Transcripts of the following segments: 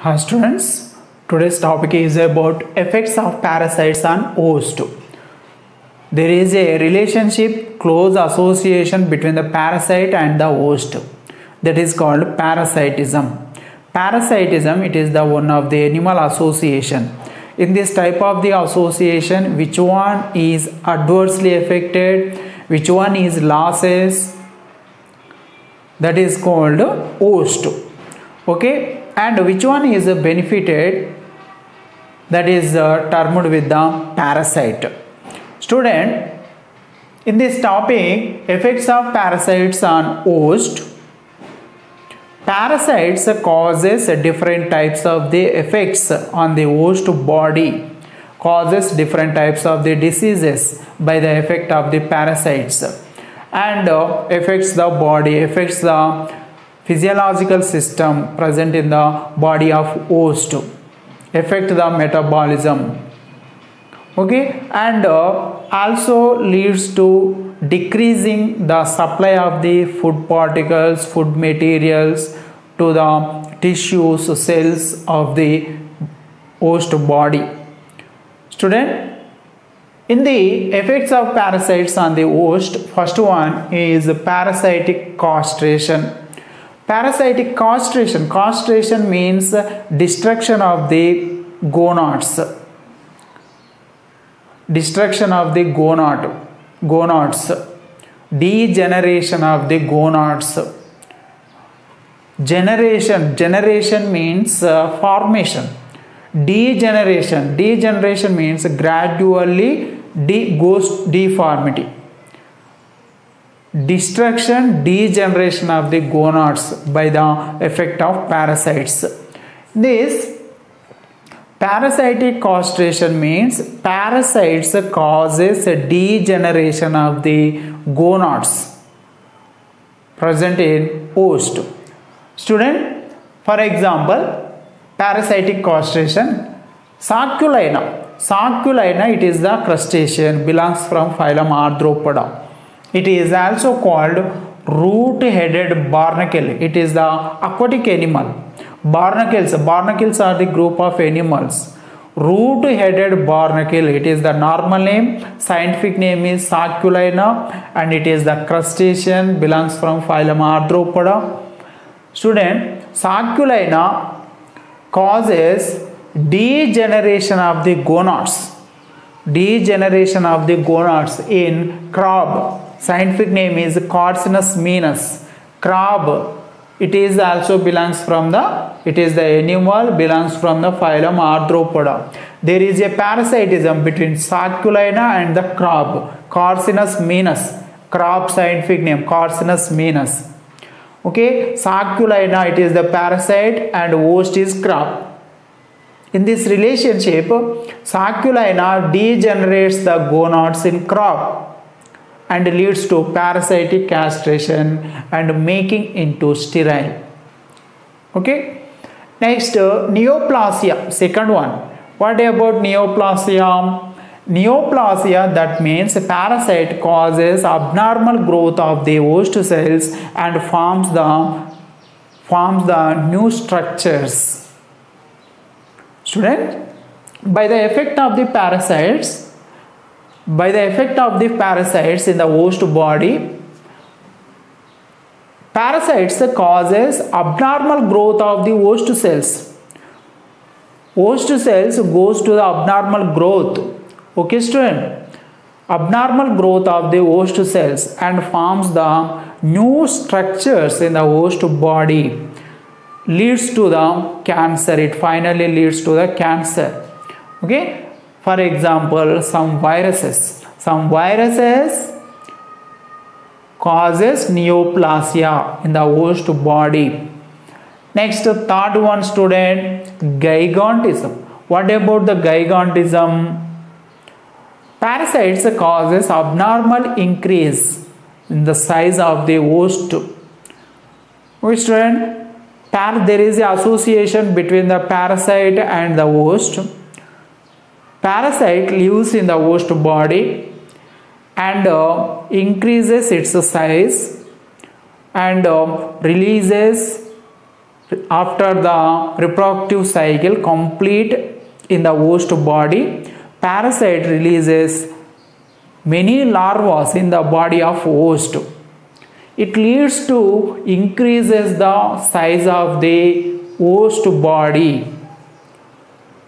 Hi students, today's topic is about effects of parasites on host. There is a relationship, close association between the parasite and the host, that is called parasitism. Parasitism, it is the one of the animal association. In this type of the association, which one is adversely affected, which one is losses, that is called host. Okay, and which one is benefited, that is termed with the parasite. Student, in this topic, effects of parasites on host. Parasites causes different types of the effects on the host body, causes different types of the diseases by the effect of the parasites, and affects the body, affects the physiological system present in the body of host, affect the metabolism, okay, and also leads to decreasing the supply of the food particles, food materials to the tissues, cells of the host body. Student, in the effects of parasites on the host, first one is parasitic castration. Parasitic castration. Castration means destruction of the gonads. Destruction of the gonads. Degeneration of the gonads. Generation means formation. Degeneration means gradually goes deformity. Destruction, degeneration of the gonads by the effect of parasites. This parasitic castration means parasites causes a degeneration of the gonads present in host. Student, for example, parasitic castration, Sarculina. Sarculina, it is the crustacean, belongs from phylum Arthropoda. It is also called root-headed barnacle. It is the aquatic animal. Barnacles are the group of animals. Root-headed barnacle, it is the normal name. Scientific name is Sarculina, and it is the crustacean, belongs from phylum Arthropoda. Student, Sarculina causes degeneration of the gonads. Degeneration of the gonads in crab. Scientific name is Carcinus minus. Crab, it is also belongs from the, it is the animal, belongs from the phylum Arthropoda. There is a parasitism between Sarculina and the crab, Carcinus minus. Crab scientific name, Carcinus minus. Okay, Sarculina, it is the parasite and host is crab. In this relationship, Sarculina degenerates the gonads in crab and leads to parasitic castration and making into sterile. Okay. Next, neoplasia, second one. What about neoplasia? Neoplasia, that means a parasite causes abnormal growth of the host cells and forms the new structures. Student, by the effect of the parasites in the host body, parasites causes abnormal growth of the host cells. Host cells goes to the abnormal growth. Okay, student, abnormal growth of the host cells and forms the new structures in the host body, leads to the cancer. It finally leads to the cancer. Okay, for example, some viruses causes neoplasia in the host body. Next, third one, student, gigantism. What about the gigantism? Parasites causes abnormal increase in the size of the host. Okay, student, there is an association between the parasite and the host. Parasite lives in the host body and increases its size and releases after the reproductive cycle complete in the host body, parasite releases many larvae in the body of host. It leads to increases the size of the host body.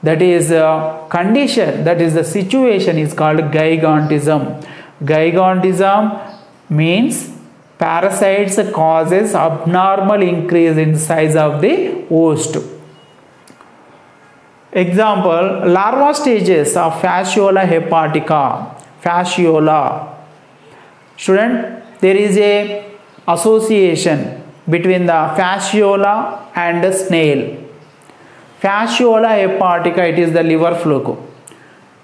That is a condition, that is the situation is called gigantism. Gigantism means parasites causes abnormal increase in size of the host. Example, larva stages of Fasciola hepatica. Fasciola. Student, there is a association between the fasciola and the snail. Fasciola hepatica, it is the liver fluke.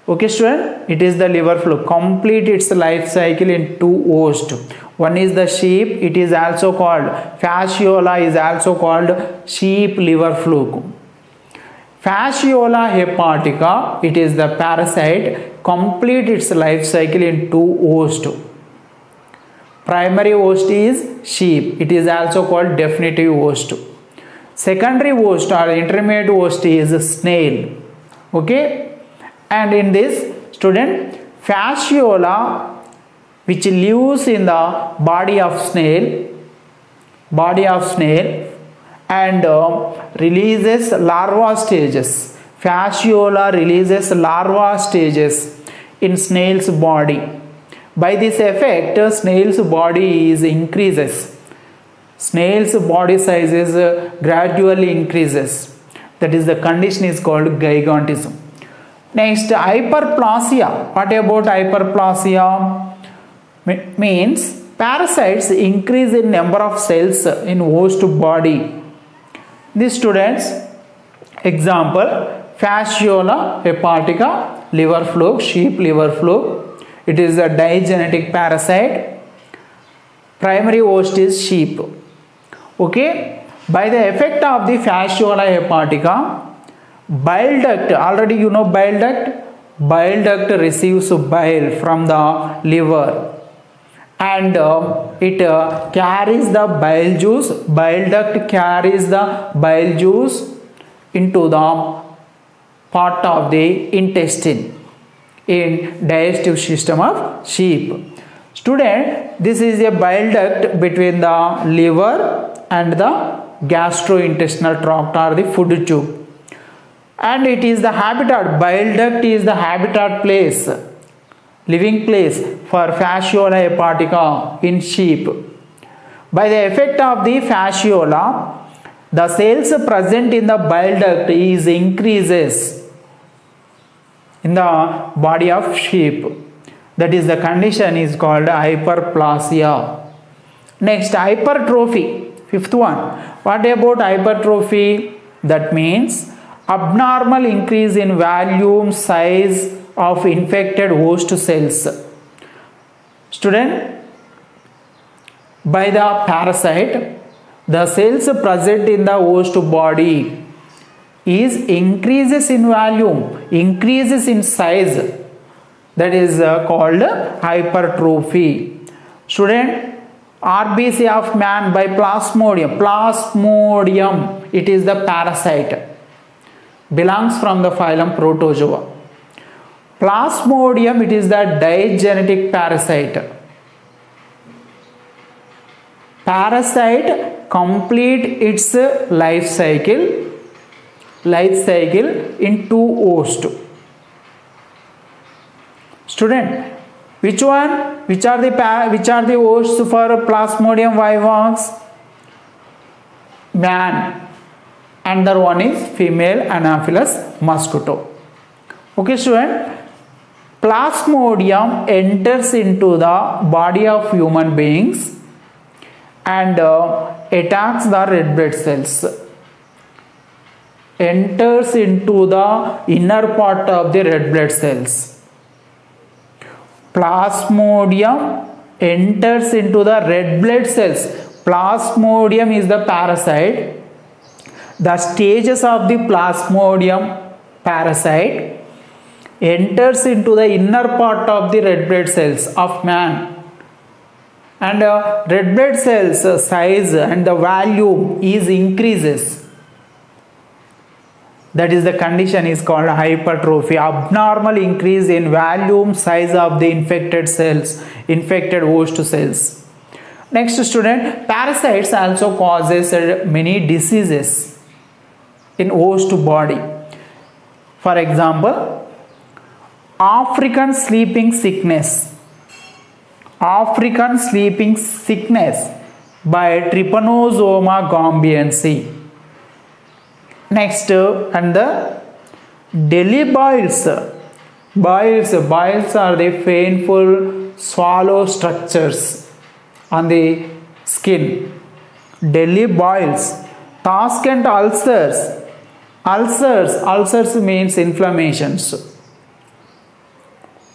Okay student, it is the liver fluke. Complete its life cycle in two hosts. One is the sheep, it is also called fasciola, is also called sheep liver fluke. Fasciola hepatica, it is the parasite, complete its life cycle in two hosts. Primary host is sheep, it is also called definitive host. Secondary host or intermediate host is snail. Okay, and in this student, fasciola which lives in the body of snail and releases larva stages. Fasciola releases larva stages in snail's body. By this effect, snail's body increases. Snail's body size is gradually increases. That is the condition is called gigantism. Next, hyperplasia. What about hyperplasia? Means parasites increase in number of cells in host body. These students, example, Fasciola hepatica, liver fluke, sheep liver fluke. It is a digenetic parasite. Primary host is sheep. Okay, by the effect of the Fasciola hepatica, bile duct, already you know bile duct receives bile from the liver and it carries the bile juice. Bile duct carries the bile juice into the part of the intestine in digestive system of sheep. Student, this is a bile duct between the liver and the gastrointestinal tract or the food tube, and it is the habitat. Bile duct is the habitat place, living place for Fasciola hepatica in sheep. By the effect of the fasciola, the cells present in the bile duct is increases in the body of sheep. That is the condition is called hyperplasia. Next, hypertrophy, fifth one. What about hypertrophy? That means abnormal increase in volume, size of infected host cells. Student, by the parasite, the cells present in the host body is increases in volume, increases in size. That is called hypertrophy. Student, RBC of man by Plasmodium. Plasmodium, it is the parasite. Belongs from the phylum Protozoa. Plasmodium, it is the digenetic parasite. Parasite complete its life cycle in two hosts. Student, which are the hosts for Plasmodium vivax? Man. Another one is female Anopheles mosquito. Okay student, Plasmodium enters into the body of human beings and attacks the red blood cells. Enters into the inner part of the red blood cells. Plasmodium enters into the red blood cells. Plasmodium is the parasite. The stages of the Plasmodium parasite enters into the inner part of the red blood cells of man, and red blood cells size and the volume is increases. That is the condition is called hypertrophy, abnormal increase in volume size of the infected cells, infected host cells. Next student, parasites also causes many diseases in host body. For example, African sleeping sickness. African sleeping sickness by Trypanosoma gambiense. Next, and the Delhi boils. Boils are the painful swallow structures on the skin. Delhi boils. Tashkent ulcers. Ulcers means inflammations.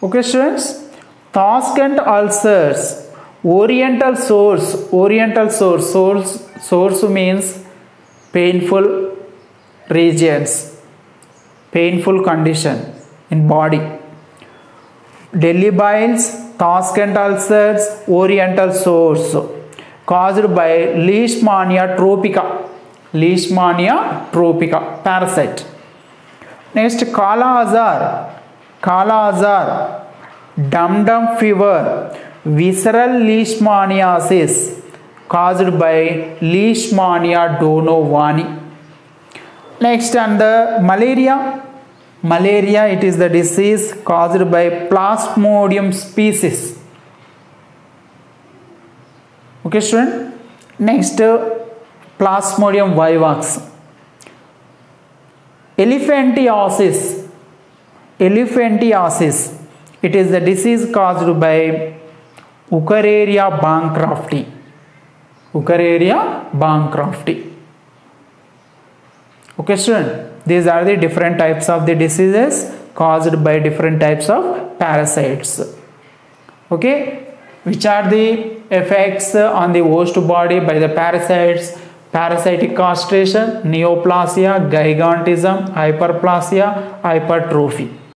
Okay students, Tashkent ulcers. Oriental sores. Sores means painful regions, painful condition in body. Delhi boils, Tashkent ulcers, Oriental sores caused by Leishmania tropica. Leishmania tropica parasite. Next, Kala Azar, dum-dum fever, visceral leishmaniasis caused by Leishmania donovani. Next, and the malaria. Malaria, it is the disease caused by Plasmodium species. Okay student. Next, Plasmodium vivax. Elephantiasis. It is the disease caused by Wuchereria bancrofti. Okay student, these are the different types of the diseases caused by different types of parasites. Okay, which are the effects on the host body by the parasites? Parasitic castration, neoplasia, gigantism, hyperplasia, hypertrophy.